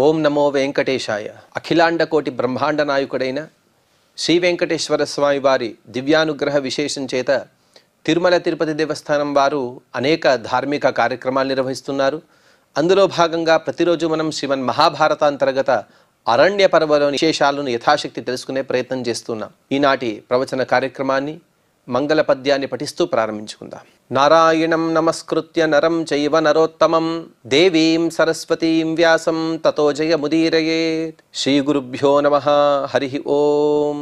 ఓం నమో వెంకటేశాయ. అఖిలాండ కోటి బ్రహ్మాండ నాయకుడైన శ్రీ వెంకటేశ్వర స్వామి వారి దివ్యానుగ్రహ విశేషం చేత తిరుమల తిరుపతి దేవస్థానం వారు అనేక ధార్మిక కార్యక్రమాలు నిర్వహిస్తున్నారు. అందులో భాగంగా ప్రతిరోజు మనం శ్రీమన్ మహాభారత అంతర్గత అరణ్య పర్వలోని విశేషాలను యథాశక్తి తెలుసుకునే ప్రయత్నం చేస్తున్నాం. ఈనాటి ప్రవచన కార్యక్రమాన్ని మంగళ పద్యాన్ని పఠిస్తూ ప్రారంభించుకుందాం. నారాయణం నమస్కృత్య నరం చైవ నరోత్తమం దేవీం సరస్వతీం వ్యాసం తతో జయముదీరయేత్. శ్రీ గురుభ్యో నమః. హరి ఓం.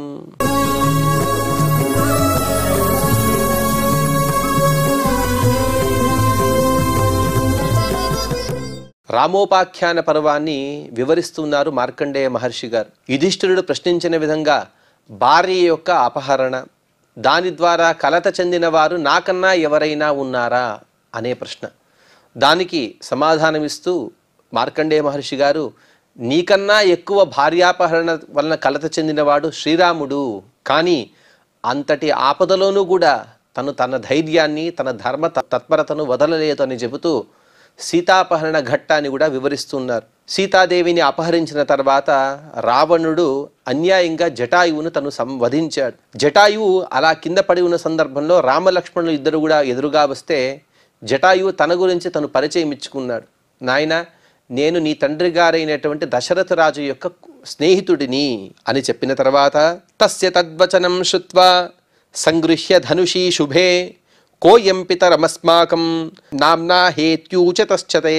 రామోపాఖ్యాన పర్వాన్ని వివరిస్తున్నారు మార్కండేయ మహర్షి గారు. యుధిష్ఠిరుడు ప్రశ్నించిన విధంగా భార్య యొక్క అపహరణ, దాని ద్వారా కలత చెందిన వారు నాకన్నా ఎవరైనా ఉన్నారా అనే ప్రశ్న. దానికి సమాధానమిస్తూ మార్కండేయ మహర్షి గారు, నీకన్నా ఎక్కువ భార్యాపహరణ వలన కలత చెందినవాడు శ్రీరాముడు. కానీ అంతటి ఆపదలోనూ కూడా తన ధైర్యాన్ని, తన ధర్మ తత్పరతను వదలలేదు అని చెబుతూ సీతాపహరణ ఘట్టాన్ని కూడా వివరిస్తున్నారు. సీతాదేవిని అపహరించిన తర్వాత రావణుడు అన్యాయంగా జటాయువును తను వధించాడు. జటాయువు అలా కింద పడి ఉన్న సందర్భంలో రామలక్ష్మణులు ఇద్దరు కూడా ఎదురుగా వస్తే జటాయువు తన గురించి తను పరిచయం ఇచ్చుకున్నాడు. నాయన, నేను నీ తండ్రి గారైనటువంటి దశరథ రాజు యొక్క స్నేహితుడిని అని చెప్పిన తర్వాత తస్య తద్వచనం శ్రుత్వా సంగృహ్య ధనుషీ శుభే కోయం పితరమస్మాకం నామ్నా హేత్యూచతశ్చతే.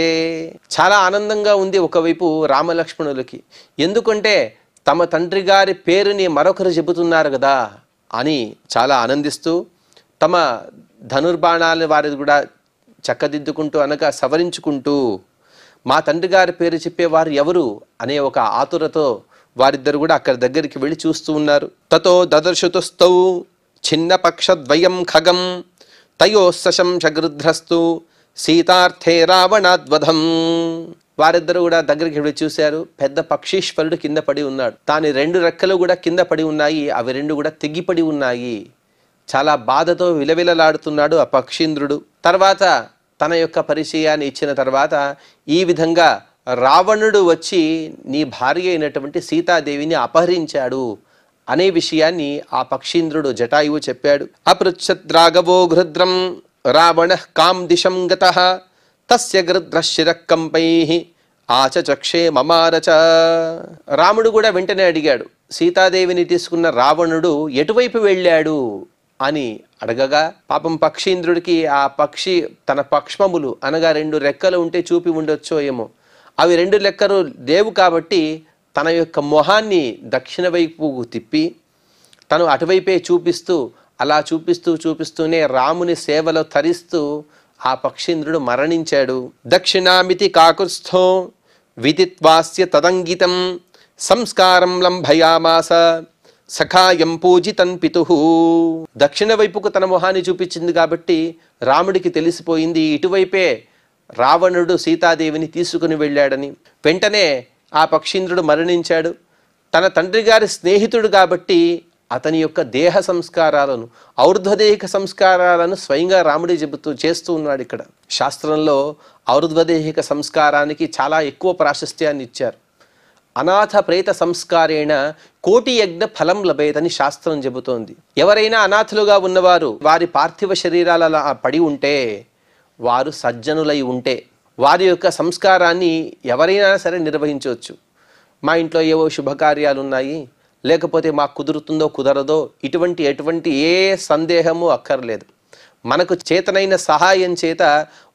చాలా ఆనందంగా ఉంది ఒకవైపు రామలక్ష్మణులకి. ఎందుకంటే తమ తండ్రి గారి పేరుని మరొకరు చెబుతున్నారు కదా అని చాలా ఆనందిస్తూ తమ ధనుర్బాణాలను వారి కూడా చక్కదిద్దుకుంటూ అనగా సవరించుకుంటూ మా తండ్రి గారి పేరు చెప్పేవారు ఎవరు అనే ఒక ఆతురతో వారిద్దరు కూడా అక్కడి దగ్గరికి వెళ్ళి చూస్తూ ఉన్నారు. తతో దదర్శుతుస్తౌ చిన్న పక్షద్వయం ఖగం తయోశంశగృధ్రస్తు సీతార్థే రావణాద్వధం. వారిద్దరు కూడా దగ్గరికి వెళ్ళి చూశారు. పెద్ద పక్షీశ్వరుడు కింద పడి ఉన్నాడు. దాని రెండు రెక్కలు కూడా కింద పడి ఉన్నాయి. అవి రెండు కూడా తెగిపడి ఉన్నాయి. చాలా బాధతో విలవిలలాడుతున్నాడు ఆ పక్షీంద్రుడు. తర్వాత తన యొక్క పరిచయాన్ని ఇచ్చిన తర్వాత ఈ విధంగా రావణుడు వచ్చి నీ భార్య అయినటువంటి సీతాదేవిని అపహరించాడు అనే విషయాన్ని ఆ పక్షీంద్రుడు జటాయువు చెప్పాడు. అపృచ్ఛద్రాఘవో గృధ్రం రావణ కాం దిశం గతః తస్య గృధ్రశిరకంపైః ఆచచక్షే మమారచ. రాముడు కూడా వెంటనే అడిగాడు, సీతాదేవిని తీసుకున్న రావణుడు ఎటువైపు వెళ్ళాడు అని అడగగా పాపం పక్షీంద్రుడికి ఆ పక్షి తన పక్ష్మములు అనగా రెండు రెక్కలు ఉంటే చూపి ఉండొచ్చో ఏమో, అవి రెండు రెక్కలు లేవు కాబట్టి తన యొక్క మొహాన్ని దక్షిణ వైపు తిప్పి తను అటువైపే చూపిస్తూ అలా చూపిస్తూనే రాముని సేవలో తరిస్తూ ఆ పక్షీంద్రుడు మరణించాడు. దక్షిణామితి కాకుస్థో విదిత్వాస్య తదంగితం సంస్కారం లంభయామాస సఖాయం పూజితం పితుః. దక్షిణ వైపుకు తన మొహాన్ని చూపించింది కాబట్టి రాముడికి తెలిసిపోయింది ఇటువైపే రావణుడు సీతాదేవిని తీసుకుని వెళ్ళాడని. వెంటనే ఆ పక్షీంద్రుడు మరణించాడు. తన తండ్రి గారి స్నేహితుడు కాబట్టి అతని యొక్క దేహ సంస్కారాలను, ఔర్ధ్వదేహిక సంస్కారాలను స్వయంగా రాముడి చేస్తూ ఉన్నాడు. ఇక్కడ శాస్త్రంలో ఔర్ధ్వదేహిక సంస్కారానికి చాలా ఎక్కువ ప్రాశస్త్యాన్ని ఇచ్చారు. అనాథ ప్రేత సంస్కారేణ కోటి యజ్ఞ ఫలం లభేదని శాస్త్రం చెబుతోంది. ఎవరైనా అనాథలుగా ఉన్నవారు వారి పార్థివ శరీరాల పడి ఉంటే, వారు సజ్జనులై ఉంటే వారి యొక్క సంస్కారాన్ని ఎవరైనా సరే నిర్వహించవచ్చు. మా ఇంట్లో ఏవో శుభకార్యాలు ఉన్నాయి, లేకపోతే మాకు కుదురుతుందో కుదరదో ఎటువంటి ఏ సందేహము అక్కర్లేదు. మనకు చేతనైన సహాయం చేత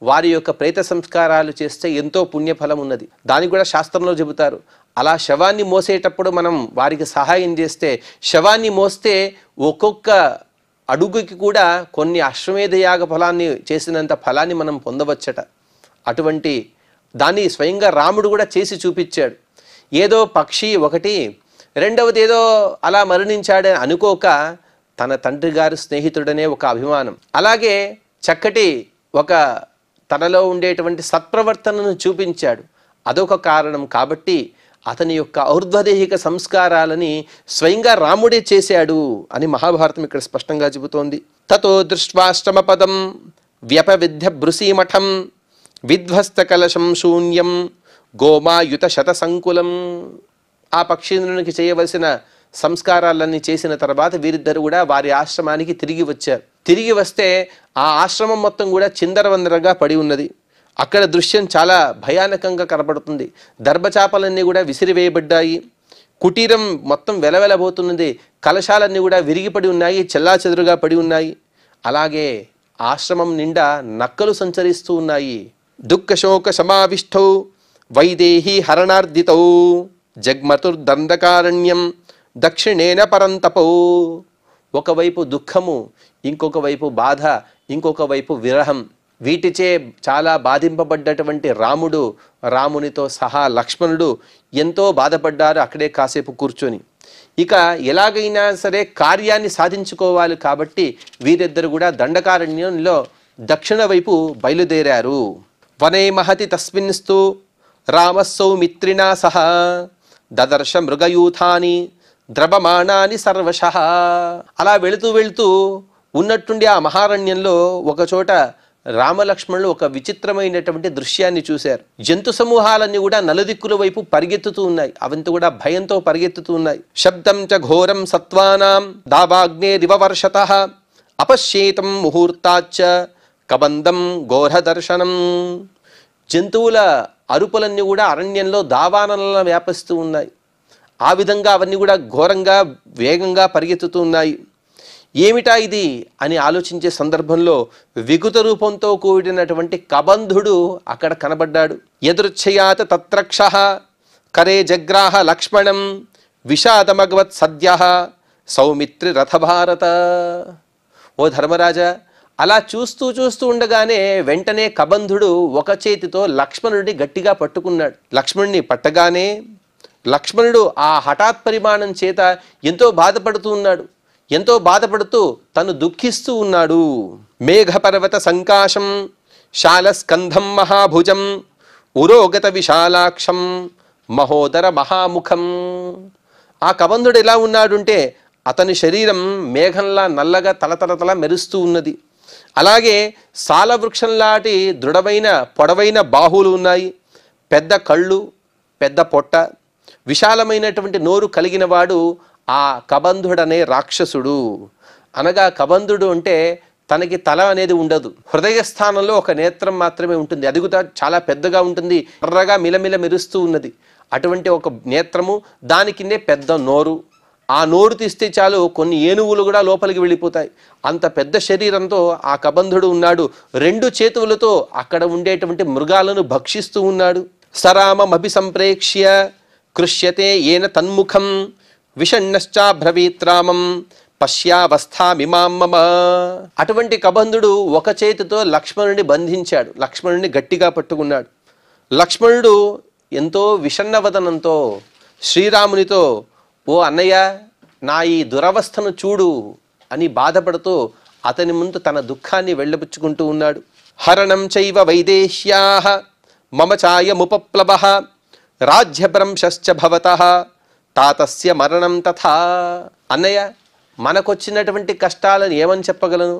వారి యొక్క ప్రేత సంస్కారాలు చేస్తే ఎంతో పుణ్యఫలం ఉన్నది. దానికి కూడా శాస్త్రంలో చెబుతారు. అలా శవాన్ని మోసేటప్పుడు మనం వారికి సహాయం చేస్తే, శవాన్ని మోస్తే ఒక్కొక్క అడుగుకి కూడా కొన్ని అశ్వమేధ యాగ ఫలాన్ని చేసినంత ఫలాన్ని మనం పొందవచ్చట. అటువంటి దాన్ని స్వయంగా రాముడు కూడా చేసి చూపించాడు. ఏదో పక్షి ఒకటి, రెండవది ఏదో అలా మరణించాడని అనుకోక తన తండ్రి గారి స్నేహితుడనే ఒక అభిమానం, అలాగే చక్కటి ఒక తనలో ఉండేటువంటి సత్ప్రవర్తనను చూపించాడు. అదొక కారణం కాబట్టి అతని యొక్క ఔర్ధ్వదేహిక సంస్కారాలని స్వయంగా రాముడే చేశాడు అని మహాభారతం ఇక్కడ స్పష్టంగా చెబుతోంది. తతో దృష్ట్వాశ్రమ పదం వ్యపవిద్య భృసీమఠం విధ్వస్త కలశం శూన్యం గోమాయుత శత సంకులం. ఆ పక్షీంద్రునికి చేయవలసిన సంస్కారాలన్నీ చేసిన తర్వాత వీరిద్దరు కూడా వారి ఆశ్రమానికి తిరిగి వచ్చారు. తిరిగి వస్తే ఆ ఆశ్రమం మొత్తం కూడా చిందరవందరగా పడి ఉన్నది. అక్కడ దృశ్యం చాలా భయానకంగా కనపడుతుంది. దర్భచాపలన్నీ కూడా విసిరివేయబడ్డాయి. కుటీరం మొత్తం వెలవెలబోతున్నది. కలశాలన్నీ కూడా విరిగిపడి ఉన్నాయి, చెల్లాచెదురుగా పడి ఉన్నాయి. అలాగే ఆశ్రమం నిండా నక్కలు సంచరిస్తూ ఉన్నాయి. దుఃఖశోక సమావిష్టౌ వైదేహి హరణార్దితౌ జగ్మతుర్దండకారణ్యం దక్షిణేన పరంతపౌ. ఒకవైపు దుఃఖము, ఇంకొక వైపు బాధ, ఇంకొక వైపు విరహం. వీటిచే చాలా బాధింపబడ్డటువంటి రామునితో సహా లక్ష్మణుడు ఎంతో బాధపడ్డారు అక్కడే కాసేపు కూర్చొని. ఇక ఎలాగైనా సరే కార్యాన్ని సాధించుకోవాలి కాబట్టి వీరిద్దరు కూడా దండకారణ్యంలో దక్షిణ వైపు బయలుదేరారు. వనే మహతి తస్మిన్స్తు రామస్సౌమిత్రినా సహ దదర్శ మృగయూథాని ద్రవమానాని సర్వశః. అలా వెళుతూ వెళుతూ ఉన్నట్టుండి ఆ మహారణ్యంలో ఒకచోట రామలక్ష్మణులు ఒక విచిత్రమైనటువంటి దృశ్యాన్ని చూశారు. జంతు సమూహాలన్నీ కూడా నలుదిక్కుల వైపు పరిగెత్తుతూ ఉన్నాయి. అవంతా కూడా భయంతో పరిగెత్తుతూ ఉన్నాయి. శబ్దం చ ఘోరం సత్వానాం దావాగ్నేరివ వర్షతః అపశ్యేతం ముహూర్తాచ్చ కబంధం ఘోర దర్శనం. జంతువుల అరుపులన్నీ కూడా అరణ్యంలో దావానలా వ్యాపిస్తూ ఉన్నాయి. ఆ విధంగా అవన్నీ కూడా ఘోరంగా వేగంగా పరిగెత్తుతూ ఉన్నాయి. ఏమిటా ఇది అని ఆలోచించే సందర్భంలో వికృత రూపంతో కూడినటువంటి కబంధుడు అక్కడ కనబడ్డాడు. యదృచ్ఛయాత తత్రక్షః కరే జగ్రాహ లక్ష్మణం విషాదమగవత్ సద్యః సౌమిత్రి రథభారత. ఓ ధర్మరాజా, అలా చూస్తూ చూస్తూ ఉండగానే వెంటనే కబంధుడు ఒక చేతితో లక్ష్మణుడిని గట్టిగా పట్టుకున్నాడు. లక్ష్మణుడిని పట్టగానే లక్ష్మణుడు ఆ హఠాత్ పరిమాణం చేత ఎంతో బాధపడుతూ ఉన్నాడు. ఎంతో బాధపడుతూ తను దుఃఖిస్తూ ఉన్నాడు. మేఘపర్వత సంకాశం శాలస్కంధం మహాభుజం ఉరోగత విశాలాక్షం మహోదర మహాముఖం. ఆ కబంధుడు ఎలా ఉన్నాడుంటే అతని శరీరం మేఘంలా నల్లగా తలతలతల మెరుస్తూ ఉన్నది. అలాగే సాలవృక్షంలాంటి దృఢమైన పొడవైన బాహువులు ఉన్నాయి. పెద్ద కళ్ళు, పెద్ద పొట్ట, విశాలమైనటువంటి నోరు కలిగిన వాడు ఆ కబంధుడనే రాక్షసుడు. అనగా కబంధుడు అంటే తనకి తల అనేది ఉండదు. హృదయ స్థానంలో ఒక నేత్రం మాత్రమే ఉంటుంది. అది కూడా చాలా పెద్దగా ఉంటుంది, ఎర్రగా మిలమిల మెరుస్తూ ఉన్నది. అటువంటి ఒక నేత్రము, దాని కిందే పెద్ద నోరు. ఆ నోరు తీస్తే చాలు కొన్ని ఏనుగులు కూడా లోపలికి వెళ్ళిపోతాయి. అంత పెద్ద శరీరంతో ఆ కబంధుడు ఉన్నాడు. రెండు చేతులతో అక్కడ ఉండేటువంటి మృగాలను భక్షిస్తూ ఉన్నాడు. సరామమభి సంప్రేక్ష్య కృష్యతే ఏన తన్ముఖం విషణ్ణశ్చాబ్రవీత్రామం పశ్యావస్థామిమాం మమ. అటువంటి కబంధుడు ఒక చేతితో లక్ష్మణుడిని బంధించాడు. లక్ష్మణుడిని గట్టిగా పట్టుకున్నాడు. లక్ష్మణుడు ఎంతో విషణ్ణవదనంతో శ్రీరామునితో, ఓ అన్నయ్య, నా ఈ దురవస్థను చూడు అని బాధపడుతూ అతని ముందు తన దుఃఖాన్ని వెళ్ళబుచ్చుకుంటూ ఉన్నాడు. హరణం చైవ వైదేశ్యాః మమ ఛాయముపప్లవః రాజ్యభ్రంశశ్చ భవతః తాతస్య మరణం తథా. అన్నయ్య, మనకొచ్చినటువంటి కష్టాలను ఏమని చెప్పగలను?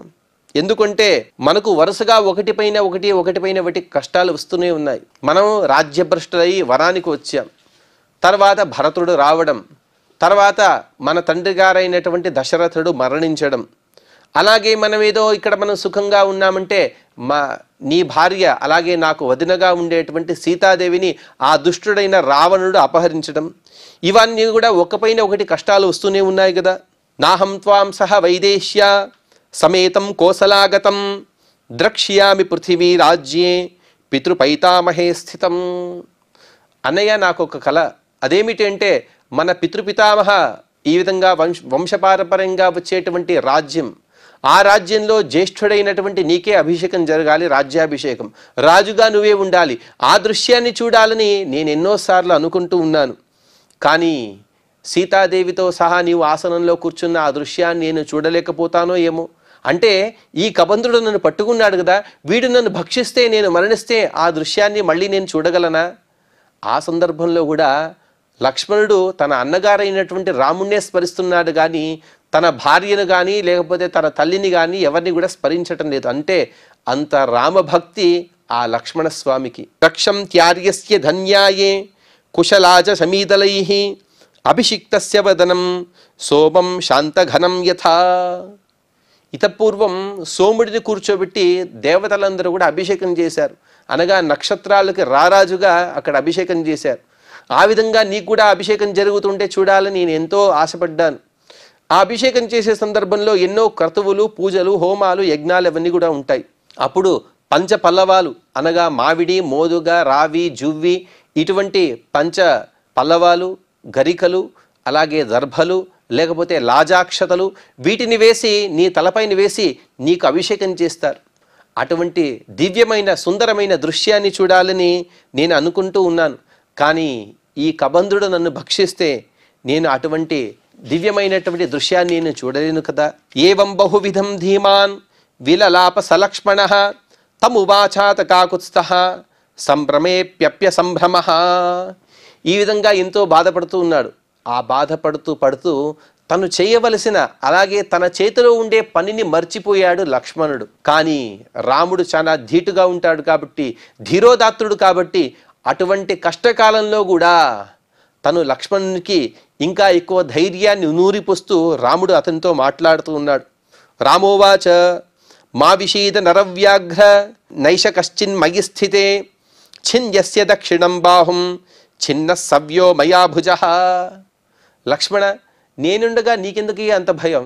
ఎందుకంటే మనకు వరుసగా ఒకటిపైన ఒకటి కష్టాలు వస్తూనే ఉన్నాయి. మనం రాజ్యభ్రష్టులై వనానికి వచ్చాం. తర్వాత భరతుడు రావడం, తర్వాత మన తండ్రి గారైనటువంటి దశరథుడు మరణించడం. అలాగే మనం ఏదో ఇక్కడ మనం సుఖంగా ఉన్నామంటే నీ భార్య, అలాగే నాకు వదినగా ఉండేటువంటి సీతాదేవిని ఆ దుష్టుడైన రావణుడు అపహరించడం. ఇవన్నీ కూడా ఒకపైన ఒకటి కష్టాలు వస్తూనే ఉన్నాయి కదా. నాహం త్వాం సహ వైదేశ్య సమేతం కోసలాగతం ద్రక్ష్యామి పృథివీ రాజ్యే పితృపైతామహే స్థితం. అన్నయ్య, నాకు ఒక కళ. అదేమిటంటే మన పితృపితామహ ఈ విధంగా వంశపారంపర్యంగా వచ్చేటువంటి రాజ్యం, ఆ రాజ్యంలో జ్యేష్ఠుడైనటువంటి నీకే అభిషేకం జరగాలి, రాజ్యాభిషేకం. రాజుగా నువ్వే ఉండాలి. ఆ దృశ్యాన్ని చూడాలని నేను ఎన్నోసార్లు అనుకుంటూ ఉన్నాను. కానీ సీతాదేవితో సహా నీవు ఆసనంలో కూర్చున్న ఆ దృశ్యాన్ని నేను చూడలేకపోతానో ఏమో. అంటే ఈ కబంధుడు నన్ను పట్టుకున్నాడు కదా, వీడు నన్ను భక్షిస్తే, నేను మరణిస్తే ఆ దృశ్యాన్ని మళ్ళీ నేను చూడగలనా? ఆ సందర్భంలో కూడా లక్ష్మణుడు తన అన్నగారైనటువంటి రాముణ్ణే స్మరిస్తున్నాడు కానీ తన భార్యను కానీ లేకపోతే తన తల్లిని కానీ ఎవరిని కూడా స్మరించటం లేదు. అంటే అంత రామభక్తి ఆ లక్ష్మణ స్వామికి. రక్షం త్యార్యస్య ధన్యాయే కుశలాజ సమీదలై అభిషిక్తస్య వదనం సోమం శాంతఘనం యథా. ఇతపూర్వం సోముడిని కూర్చోబెట్టి దేవతలందరూ కూడా అభిషేకం చేశారు. అనగా నక్షత్రాలకి రారాజుగా అక్కడ అభిషేకం చేశారు. ఆ విధంగా నీకు కూడా అభిషేకం జరుగుతుంటే చూడాలని నేను ఎంతో ఆశపడ్డాను. ఆ అభిషేకం చేసే సందర్భంలో ఎన్నో క్రతువులు, పూజలు, హోమాలు, యజ్ఞాలు అవన్నీ కూడా ఉంటాయి. అప్పుడు పంచ పల్లవాలు అనగా మామిడి, మోదుగ, రావి, జువ్వి ఇటువంటి పంచ పల్లవాలు, గరికలు, అలాగే దర్భలు, లేకపోతే లాజాక్షతలు వీటిని వేసి నీ తలపైన వేసి నీకు అభిషేకం చేస్తారు. అటువంటి దివ్యమైన సుందరమైన దృశ్యాన్ని చూడాలని నేను అనుకుంటూ ఉన్నాను. కానీ ఈ కబంధుడు నన్ను భక్షిస్తే నేను అటువంటి దివ్యమైనటువంటి దృశ్యాన్ని నేను చూడలేను కదా. ఏవం బహువిధం ధీమాన్ విలలాప సలక్ష్మణ తమువాచాత కాకుత్స్థ సంభ్రమేప్యప్య సంభ్రమ. ఈ విధంగా ఎంతో బాధపడుతూ ఉన్నాడు. ఆ పడుతూ తను చేయవలసిన అలాగే తన చేతిలో ఉండే పనిని మర్చిపోయాడు లక్ష్మణుడు. కానీ రాముడు చాలా ధీటుగా ఉంటాడు కాబట్టి, ధీరోదాత్తుడు కాబట్టి అటువంటి కష్టకాలంలో కూడా తను లక్ష్మణునికి ఇంకా ఎక్కువ ధైర్యాన్ని నూరిపోస్తూ రాముడు అతనితో మాట్లాడుతూ ఉన్నాడు. రామోవాచ మా విషీద నరవ్యాఘ్ర నైష కశ్చిన్ మయి స్థితే ఛిన్యస్య దక్షిణం బాహుం చిన్న సవ్యో మయా భుజ. లక్ష్మణ, నేనుండగా నీకెందుకు అంత భయం?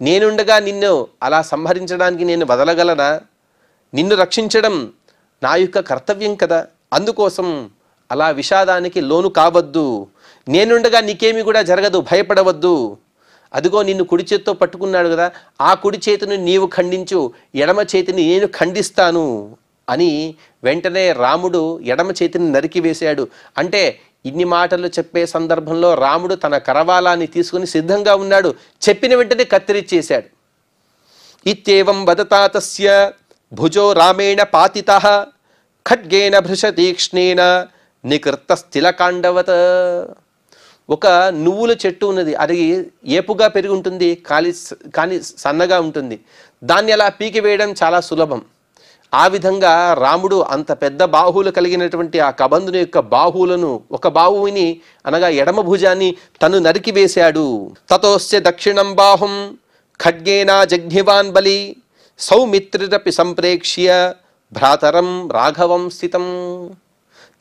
నేనుండగా నిన్ను అలా సంహరించడానికి నేను వదలగలనా? నిన్ను రక్షించడం నా యొక్క కర్తవ్యం కదా. అందుకోసం అలా విషాదానికి లోను కావద్దు. నేనుండగా నీకేమి కూడా జరగదు, భయపడవద్దు. అదిగో నిన్ను కుడి చేతితో పట్టుకున్నాడు కదా, ఆ కుడి చేతిని నీవు ఖండించు, ఎడమ చేతిని నేను ఖండిస్తాను అని వెంటనే రాముడు ఎడమ చేతిని నరికి వేశాడు. అంటే ఇన్ని మాటలు చెప్పే సందర్భంలో రాముడు తన కరవాలాన్ని తీసుకుని సిద్ధంగా ఉన్నాడు. చెప్పిన వెంటనే కత్తిరిచ్చేశాడు. ఇత్యేవం వదతా తస్య భుజో రామేణ పాతితః ఖడ్గేన భృశతీక్ష్ణేన నికృత స్థిలకాండవత. ఒక నువ్వుల చెట్టు ఉన్నది, అది ఏపుగా పెరిగి ఉంటుంది, కానీ సన్నగా ఉంటుంది. దాన్ని అలా పీకి వేయడం చాలా సులభం. ఆ విధంగా రాముడు అంత పెద్ద బాహువులు కలిగినటువంటి ఆ కబంధుని యొక్క బాహువులను, ఒక బాహువుని అనగా ఎడమ భుజాన్ని తను నరికి వేశాడు. తతోస్య దక్షిణం బాహుం ఖడ్గేనా జఘ్నివాన్ బలి సౌమిత్రిరపి సంప్రేక్ష్య భ్రాతరం రాఘవం స్థితం.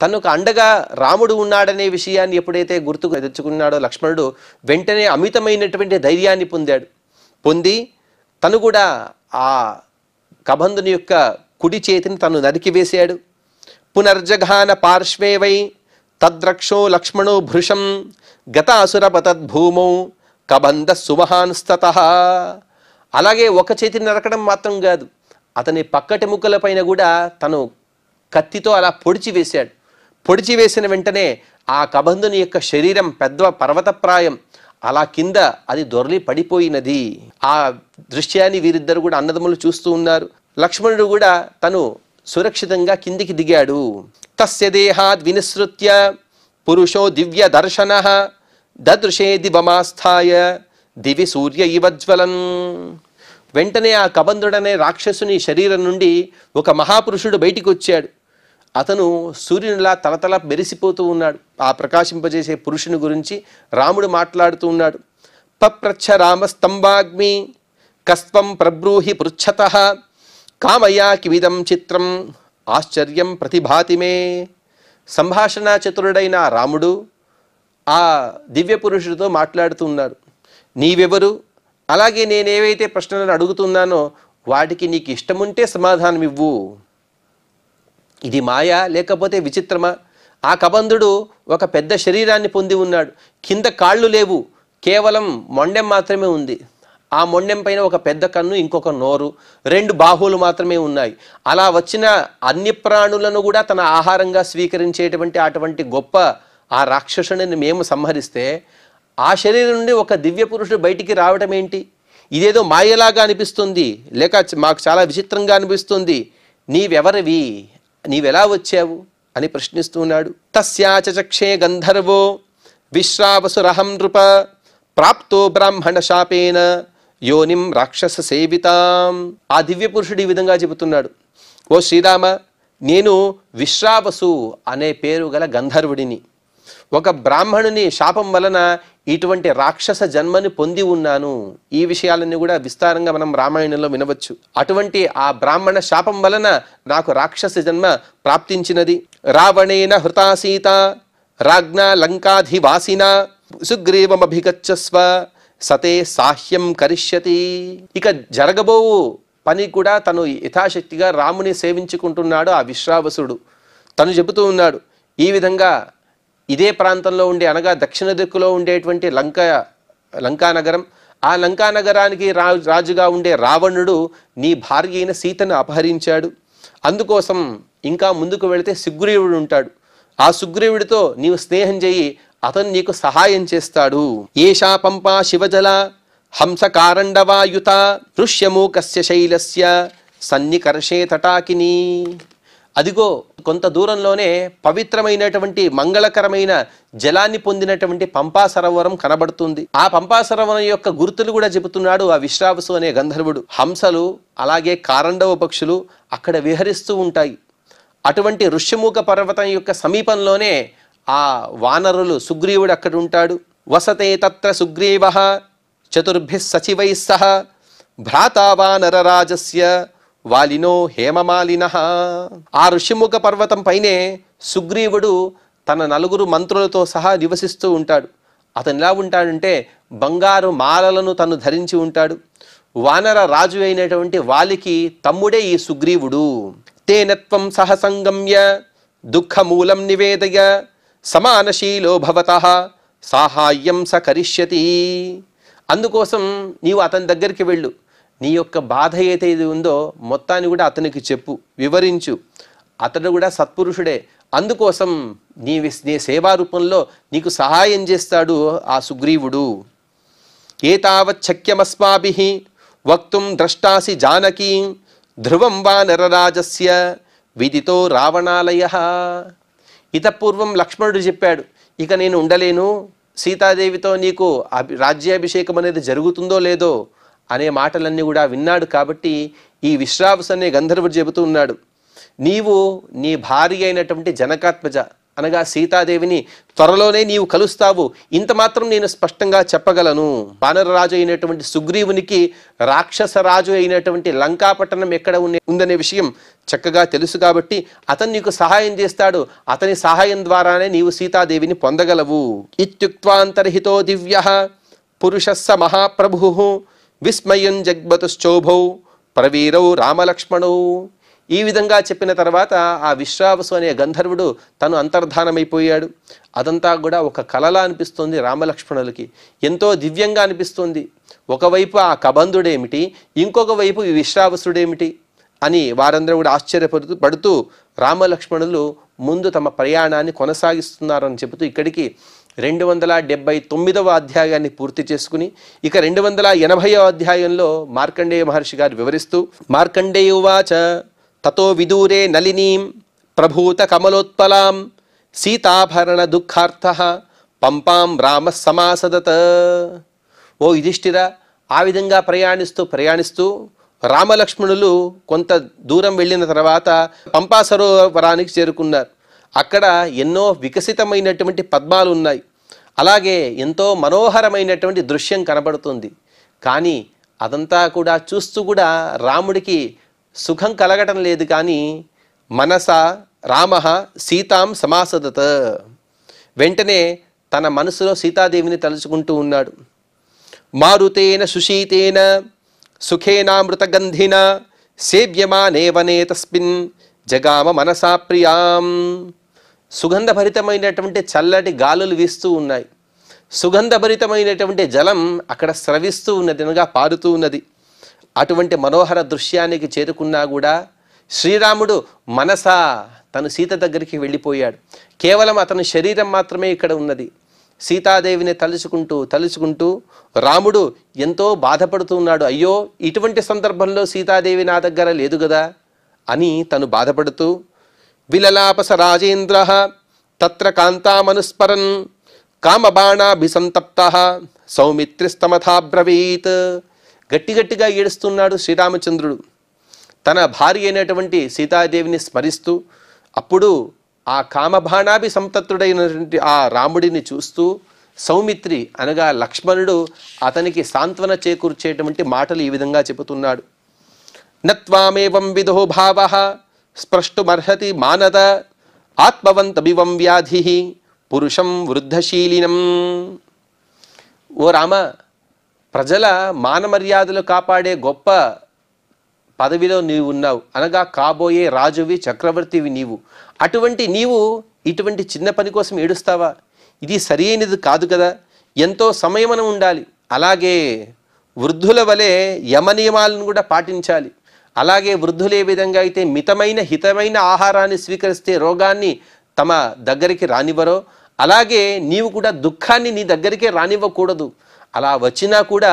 తనకు అండగా రాముడు ఉన్నాడనే విషయాన్ని ఎప్పుడైతే గుర్తుకు తెచ్చుకున్నాడో లక్ష్మణుడు వెంటనే అమితమైనటువంటి ధైర్యాన్ని పొంది తను కూడా ఆ కబంధుని యొక్క కుడి చేతిని తను నరికివేశాడు. పునర్జఘాన పార్శ్వే వై తద్రక్షో లక్ష్మణో భృశం గతాసురపతద్భూమౌ కబంధ సుమహాన్స్తతః. అలాగే ఒక చేతిని నరకడం మాత్రం కాదు, అతని పక్కటి ముక్కలపైన కూడా తను కత్తితో అలా పొడిచి వేశాడు. పొడిచి వేసిన వెంటనే ఆ కబంధుని యొక్క శరీరం పెద్ద పర్వతప్రాయం అలా కింద అది దొర్లి పడిపోయినది. ఆ దృశ్యాన్ని వీరిద్దరు కూడా అన్నదమ్ములు చూస్తూ ఉన్నారు. లక్ష్మణుడు కూడా తను సురక్షితంగా కిందికి దిగాడు. తస్య దేహాద్ వినిసృత్య పురుషో దివ్య దర్శనః దదృశే దివమాస్థాయ దివి సూర్య ఇవజ్వలన్. వెంటనే ఆ కబంధుడనే రాక్షసుని శరీరం నుండి ఒక మహాపురుషుడు బయటికి వచ్చాడు. అతను సూర్యునిలా తలతల మెరిసిపోతూ ఉన్నాడు. ఆ ప్రకాశింపజేసే పురుషుని గురించి రాముడు మాట్లాడుతూ ఉన్నాడు. పప్రచ్ఛ రామస్తంభాగ్మి కస్త్వం ప్రబ్రూహి పృచ్ఛతః కామయా కిమిదం చిత్రం ఆశ్చర్యం ప్రతిభాతి మే. సంభాషణ చతురుడైన రాముడు ఆ దివ్య పురుషుడితో మాట్లాడుతూ ఉన్నాడు. నీవెవరు, అలాగే నేనేవైతే ప్రశ్నలను అడుగుతున్నానో వాటికి నీకు ఇష్టముంటే సమాధానం ఇవ్వు. ఇది మాయా లేకపోతే విచిత్రమా? ఆ కబంధుడు ఒక పెద్ద శరీరాన్ని పొంది ఉన్నాడు. కింద కాళ్ళు లేవు, కేవలం మొండెం మాత్రమే ఉంది. ఆ మొండెం పైన ఒక పెద్ద కన్ను, ఇంకొక నోరు, 2 బాహువులు మాత్రమే ఉన్నాయి. అలా వచ్చిన అన్ని ప్రాణులను కూడా తన ఆహారంగా స్వీకరించేటువంటి అటువంటి గొప్ప ఆ రాక్షసుని మేము సంహరిస్తే ఆ శరీరం నుండి ఒక దివ్య పురుషుడు బయటికి రావటం ఏంటి? ఇదేదో మాయలాగా అనిపిస్తుంది, లేక మాకు చాలా విచిత్రంగా అనిపిస్తుంది. నీవెవరివి, నీవెలా వచ్చావు అని ప్రశ్నిస్తున్నాడు. తస్యాచక్షే గంధర్వో విశ్రావసురహం నృప ప్రాప్తో బ్రాహ్మణ శాపేన యోనిం రాక్షస సేవితాం. ఆ దివ్య పురుషుడు ఈ విధంగా చెబుతున్నాడు. ఓ శ్రీరామ, నేను విశ్రావసు అనే పేరు గల గంధర్వుడిని. ఒక బ్రాహ్మణుని శాపం వలన ఇటువంటి రాక్షస జన్మని పొంది ఉన్నాను. ఈ విషయాలన్నీ కూడా విస్తారంగా మనం రామాయణంలో వినవచ్చు. అటువంటి ఆ బ్రాహ్మణ శాపం వలన నాకు రాక్షస జన్మ ప్రాప్తించినది. రావణేన హృతా సీత రాజ్ఞ లంకాధివాసిన సుగ్రీవమభిగచ్చస్వ సతే సాహ్యం కరిష్యతి. ఇక జరగబోవు పని కూడా తను యథాశక్తిగా రాముని సేవించుకుంటున్నాడు ఆ విశ్రావసుడు. తను చెబుతూ ఉన్నాడు, ఈ విధంగా ఇదే ప్రాంతంలో ఉండే, అనగా దక్షిణ దిక్కులో ఉండేటువంటి లంకానగరం, ఆ లంకానగరానికి రాజుగా ఉండే రావణుడు నీ భార్య అయిన సీతను అపహరించాడు. అందుకోసం ఇంకా ముందుకు వెళితే సుగ్రీవుడు ఉంటాడు. ఆ సుగ్రీవుడితో నీవు స్నేహం చేయి, అతను నీకు సహాయం చేస్తాడు. ఏషా పంపా శివజల హంసకారండవాయుత ఋష్యమూకస్య శైలస్య సన్నికర్షే తటాకిని. అదిగో కొంత దూరంలోనే పవిత్రమైనటువంటి మంగళకరమైన జలాన్ని పొందినటువంటి పంపా సరోవరం కనబడుతుంది. ఆ పంపా సరోవరం యొక్క గుర్తులు కూడా చెబుతున్నాడు ఆ విశ్రావసు అనే గంధర్వుడు. హంసలు అలాగే కారండవ పక్షులు అక్కడ విహరిస్తూ ఉంటాయి. అటువంటి ఋష్యమూక పర్వతం యొక్క సమీపంలోనే ఆ వానరులు సుగ్రీవుడు అక్కడ ఉంటాడు. వసతే తత్ర సుగ్రీవః చతుర్భిః సచివైః సహ భ్రాతా వానరరాజస్య వాలినో హేమమాలినః. ఆ ఋష్యముఖ పర్వతం పైనే సుగ్రీవుడు తన 4 మంత్రులతో సహా నివసిస్తూ ఉంటాడు. అతను ఎలా ఉంటాడంటే బంగారు మాలలను తను ధరించి ఉంటాడు. వానర రాజు అయినటువంటి వాలికి తమ్ముడే ఈ సుగ్రీవుడు. తేనత్వం సహ సంగమ్య దుఃఖమూలం నివేదయ సమానశీలో భవతః సాహాయ్యం స కరిష్యతి. అందుకోసం నీవు అతని దగ్గరికి వెళ్ళు, నీ యొక్క బాధ ఏదైతే ఉందో మొత్తాన్ని కూడా అతనికి చెప్పు, వివరించు. అతడు కూడా సత్పురుషుడే, అందుకోసం నీ సేవారూపంలో నీకు సహాయం చేస్తాడు ఆ సుగ్రీవుడు. ఏతావచ్చక్యమస్మాభిః వక్తుం ద్రష్టాసి జానకీ ధ్రువం వా నరరాజస్య విదితో రావణాలయః. ఇతపూర్వం లక్ష్మణుడు చెప్పాడు, ఇక నేను ఉండలేను, సీతాదేవితో నీకు రాజ్యాభిషేకం అనేది జరుగుతుందో లేదో అనే మాటలన్నీ కూడా విన్నాడు. కాబట్టి ఈ విశ్రావసు అనే గంధర్వుడు చెబుతూ ఉన్నాడు, నీవు నీ భార్య అయినటువంటి జనకాత్మజ అనగా సీతాదేవిని త్వరలోనే నీవు కలుస్తావు, ఇంత మాత్రం నేను స్పష్టంగా చెప్పగలను. వానరరాజు అయినటువంటి సుగ్రీవునికి రాక్షసరాజు అయినటువంటి లంకాపట్టణం ఎక్కడ ఉందనే విషయం చక్కగా తెలుసు కాబట్టి అతను నీకు సహాయం చేస్తాడు, అతని సహాయం ద్వారానే నీవు సీతాదేవిని పొందగలవు. ఇత్యుక్త్వాంతర్హితో దివ్యః పురుషస్స మహాప్రభుః విస్మయం జగ్మతుశ్చోభౌ ప్రవీరౌ రామలక్ష్మణౌ. ఈ విధంగా చెప్పిన తర్వాత ఆ విశ్రావసు అనే గంధర్వుడు తను అంతర్ధానమైపోయాడు. అదంతా కూడా ఒక కలలా అనిపిస్తుంది రామలక్ష్మణులకి, ఎంతో దివ్యంగా అనిపిస్తుంది. ఒకవైపు ఆ కబంధుడేమిటి, ఇంకొక వైపు ఈ విశ్రావసుడేమిటి అని వారందరూ కూడా ఆశ్చర్యపడుతూ రామలక్ష్మణులు ముందు తమ ప్రయాణాన్ని కొనసాగిస్తున్నారని చెబుతూ ఇక్కడికి 279వ అధ్యాయాన్ని పూర్తి చేసుకుని ఇక 280వ అధ్యాయంలో మార్కండేయ మహర్షి గారు వివరిస్తూ, మార్కండేయ ఉవాచ తతో విదూరే నలినీం ప్రభూత కమలోత్పలాం సీతాభరణ దుఃఖార్థః పంపాం రామ సమాసదత. ఓ యుధిష్ఠిర, ఆ విధంగా ప్రయాణిస్తూ రామలక్ష్మణులు కొంత దూరం వెళ్ళిన తర్వాత పంపా సరోవరానికి చేరుకున్నారు. అక్కడ ఎన్నో వికసితమైనటువంటి పద్మాలు ఉన్నాయి, అలాగే ఎంతో మనోహరమైనటువంటి దృశ్యం కనబడుతుంది. కానీ అదంతా కూడా చూస్తూ కూడా రాముడికి సుఖం కలగటం లేదు. కానీ మనస రామ సీతాం సమాసదత, వెంటనే తన మనసులో సీతాదేవిని తలుచుకుంటూ ఉన్నాడు. మారుతేన సుశీతేన సుఖేనామృతగంధిన సేవ్యమానే వనే తస్మిన్ జగామ మనసా ప్రియాం. సుగంధభరితమైనటువంటి చల్లటి గాలులు వీస్తూ ఉన్నాయి, సుగంధభరితమైనటువంటి జలం అక్కడ స్రవిస్తూ ఉన్నది, అనగా పారుతూ ఉన్నది. అటువంటి మనోహర దృశ్యానికి చేరుకున్నా కూడా శ్రీరాముడు మనసా తను సీత దగ్గరికి వెళ్ళిపోయాడు. కేవలం అతని శరీరం మాత్రమే ఇక్కడ ఉన్నది. సీతాదేవిని తలుచుకుంటూ రాముడు ఎంతో బాధపడుతూ ఉన్నాడు. అయ్యో, ఇటువంటి సందర్భంలో సీతాదేవి నా దగ్గర లేదు కదా అని తను బాధపడుతూ, విలలాపస రాజేంద్ర తత్ర కాంతామనుస్మరన్ కామబాణాభిసంతప్త సౌమిత్రిస్తమథాబ్రవీత్. గట్టిగా ఏడుస్తున్నాడు శ్రీరామచంద్రుడు. తన భార్య అయినటువంటి సీతాదేవిని స్మరిస్తూ అప్పుడు ఆ కామబాణాభి సంతప్తుడైనటువంటి ఆ రాముడిని చూస్తూ సౌమిత్రి అనగా లక్ష్మణుడు అతనికి సాంత్వన చేకూర్చేటువంటి మాటలు ఈ విధంగా చెబుతున్నాడు. నత్వామేవం విదో భావః స్పృష్టుమర్హతి మానద ఆత్మవంతమివం వ్యాధి పురుషం వృద్ధశీలినం. ఓ రామ, ప్రజల మానమర్యాదలు కాపాడే గొప్ప పదవిలో నీవు ఉన్నావు, అనగా కాబోయే రాజువి, చక్రవర్తివి నీవు. అటువంటి నీవు ఇటువంటి చిన్న పని కోసం ఏడుస్తావా? ఇది సరి అయినది కాదు కదా. ఎంతో సంయమనం ఉండాలి. అలాగే వృద్ధుల వలె యమనియమాలను కూడా పాటించాలి. అలాగే వృద్ధులు ఏ విధంగా అయితే మితమైన హితమైన ఆహారాన్ని స్వీకరిస్తే రోగాన్ని తమ దగ్గరికి రానివ్వరో, అలాగే నీవు కూడా దుఃఖాన్ని నీ దగ్గరికే రానివ్వకూడదు. అలా వచ్చినా కూడా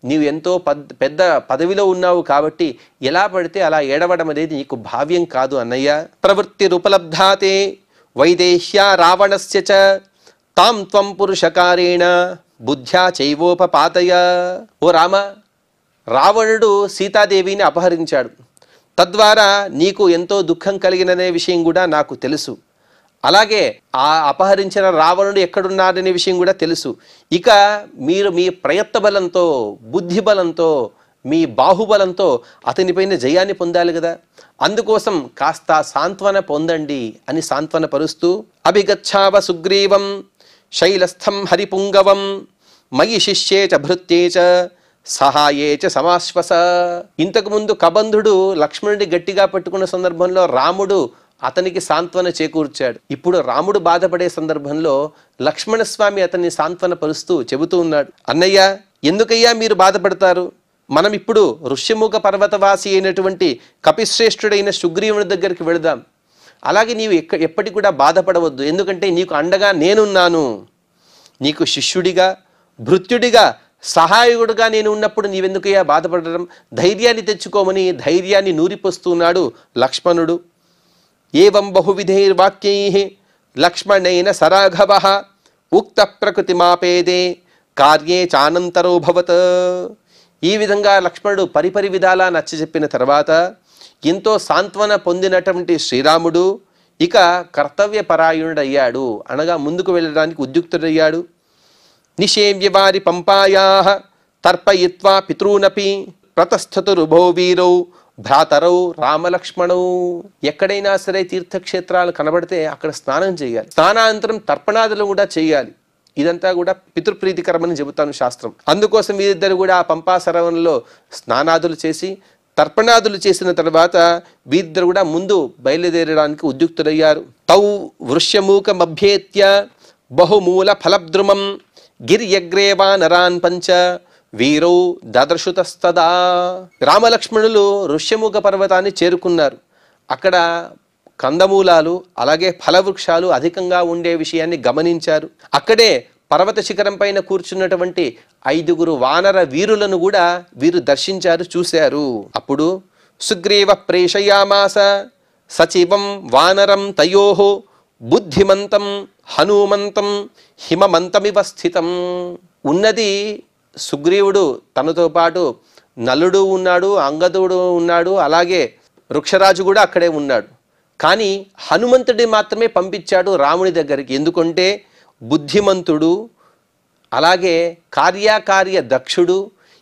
నీవు ఎంతో పెద్ద పదవిలో ఉన్నావు కాబట్టి ఎలా పడితే అలా ఏడవడం అనేది నీకు భావ్యం కాదు అన్నయ్య. ప్రవృత్తిరుపలబ్ధాతే వైదేహ్య రావణస్య చ తాం త్వం పురుషకారేణ బుద్ధ్యా చైవోపపాతయ. ఓ రామ, రావణుడు సీతాదేవిని అపహరించాడు. తద్వారా నీకు ఎంతో దుఃఖం కలిగిననే విషయం కూడా నాకు తెలుసు. అలాగే ఆ అపహరించిన రావణుడు ఎక్కడున్నాడనే విషయం కూడా తెలుసు. ఇక మీరు మీ ప్రయత్న బలంతో, బుద్ధి బలంతో, మీ బాహుబలంతో అతనిపైన జయాన్ని పొందాలి కదా. అందుకోసం కాస్త సాంత్వన పొందండి అని సాంత్వన పరుస్తూ అభిగచ్ఛావ సుగ్రీవం శైలస్థం హరిపుంగవం మయి శిష్యే చ భృత్యే చ సహాయే చ సమాశ్వస. ఇంతకుముందు కబంధుడు లక్ష్మణుడి గట్టిగా పట్టుకున్న సందర్భంలో రాముడు అతనికి సాంత్వన చేకూర్చాడు. ఇప్పుడు రాముడు బాధపడే సందర్భంలో లక్ష్మణస్వామి అతన్ని సాంత్వన పరుస్తూ చెబుతూ ఉన్నాడు, అన్నయ్య ఎందుకయ్యా మీరు బాధపడతారు? మనం ఇప్పుడు ఋష్యముఖ పర్వతవాసి అయినటువంటి కపిశ్రేష్ఠుడైన సుగ్రీవుని దగ్గరికి వెళదాం. అలాగే నీవు ఎప్పటికి కూడా బాధపడవద్దు, ఎందుకంటే నీకు అండగా నేనున్నాను. నీకు శిష్యుడిగా, భృత్యుడిగా, సహాయకుడుగా నేను ఉన్నప్పుడు నీవెందుకయ్యా బాధపడడం? ధైర్యాన్ని తెచ్చుకోమని ధైర్యాన్ని నూరిపోస్తున్నాడు లక్ష్మణుడు. ఏవం బహువిధైర్వాక్యైః లక్ష్మణేన సరాఘవః ఉక్త ప్రకృతిమాపేదే కార్యే చానంతరో భవత్. ఈ విధంగా లక్ష్మణుడు పరిపరి విధాలా నచ్చజెప్పిన తర్వాత ఎంతో సాంత్వన పొందినటువంటి శ్రీరాముడు ఇక కర్తవ్యపరాయణుడయ్యాడు, అనగా ముందుకు వెళ్ళడానికి ఉద్యుక్తుడయ్యాడు. నిషేవ్య వారి పంపాయాః తర్పయిత్వా పితॄనపి ప్రతస్థతురుభో వీరౌ భ్రాతరౌ రామలక్ష్మణౌ. ఎక్కడైనా సరే తీర్థక్షేత్రాలు కనబడితే అక్కడ స్నానం చేయాలి. స్నానానంతరం తర్పణాదులు కూడా చేయాలి. ఇదంతా కూడా పితృప్రీతికరమని చెబుతాను శాస్త్రం. అందుకోసం వీరిద్దరు కూడా ఆ పంపా సరవణంలో స్నానాదులు చేసి తర్పణాదులు చేసిన తర్వాత వీరిద్దరు కూడా ముందు బయలుదేరడానికి ఉద్యుక్తులయ్యారు. తౌ వృష్యమూకమభ్యేత్య బహుమూల ఫలద్రుమం గిర్యగ్రేవా నరాన్ పంచ వీరౌ దదర్శుతస్తదా. రామలక్ష్మణులు ఋష్యముఖ పర్వతాన్ని చేరుకున్నారు. అక్కడ కందమూలాలు అలాగే ఫలవృక్షాలు అధికంగా ఉండే విషయాన్ని గమనించారు. అక్కడే పర్వత శిఖరం పైన కూర్చున్నటువంటి 5 వానర వీరులను కూడా వీరు దర్శించారు, చూశారు. అప్పుడు సుగ్రీవ ప్రేషయామాస సచివం వానరం తయోః బుద్ధిమంతం హనుమంతం హిమమంతమివ స్థితం. ఉన్నది సుగ్రీవుడు, తనతో పాటు నలుడు ఉన్నాడు, అంగదుడు ఉన్నాడు, అలాగే వృక్షరాజు కూడా అక్కడే ఉన్నాడు. కానీ హనుమంతుడి మాత్రమే పంపించాడు రాముని దగ్గరికి. ఎందుకంటే బుద్ధిమంతుడు, అలాగే కార్యకార్య దక్షుడు,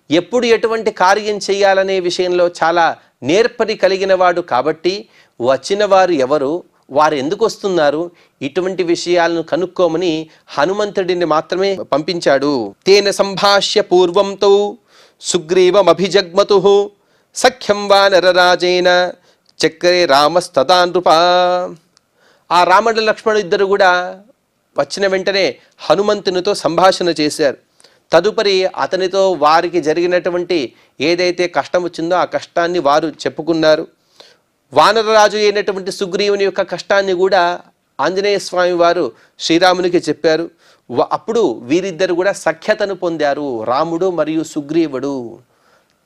ఎప్పుడు ఎటువంటి కార్యం చేయాలనే విషయంలో చాలా నేర్పరి కలిగిన వాడు. కాబట్టి వచ్చిన వారు ఎవరు, వారు ఎందుకు వస్తున్నారు, ఇటువంటి విషయాలను కనుక్కోమని హనుమంతుడిని మాత్రమే పంపించాడు. తేన సంభాష్య పూర్వంతో సుగ్రీవమభిజగ్మతు సఖ్యం వానరరాజేన చక్రే రామస్తదా నృప. ఆ రాముడు లక్ష్మణుడు ఇద్దరు కూడా వచ్చిన వెంటనే హనుమంతునితో సంభాషణ చేశారు. తదుపరి అతనితో వారికి జరిగినటువంటి ఏదైతే కష్టం వచ్చిందో ఆ కష్టాన్ని వారు చెప్పుకున్నారు. వానరరాజు అయినటువంటి సుగ్రీవుని యొక్క కష్టాన్ని కూడా ఆంజనేయ స్వామి వారు శ్రీరామునికి చెప్పారు. అప్పుడు వీరిద్దరు కూడా సఖ్యతను పొందారు, రాముడు మరియు సుగ్రీవుడు.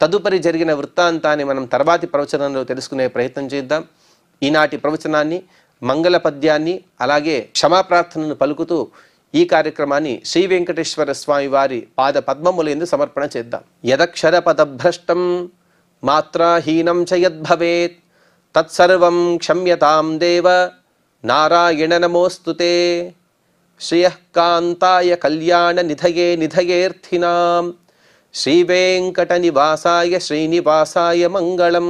తదుపరి జరిగిన వృత్తాంతాన్ని మనం తర్వాతి ప్రవచనంలో తెలుసుకునే ప్రయత్నం చేద్దాం. ఈనాటి ప్రవచనాన్ని, మంగళ పద్యాన్ని, అలాగే క్షమాప్రార్థనను పలుకుతూ ఈ కార్యక్రమాన్ని శ్రీ వెంకటేశ్వర స్వామి వారి పాద పద్మములందు సమర్పణ చేద్దాం. యదక్షర పదభ్రష్టం మాత్రాహీనం చ యద్భవేత్ తత్సర్వం క్షమ్యతాం దేవ నారాయణ నమోస్తుతే. శ్రియః కాంతాయ కళ్యాణ నిధయే నిధయేర్థినాం శ్రీవేంకట నివాసాయ శ్రీనివాసాయ మంగళం.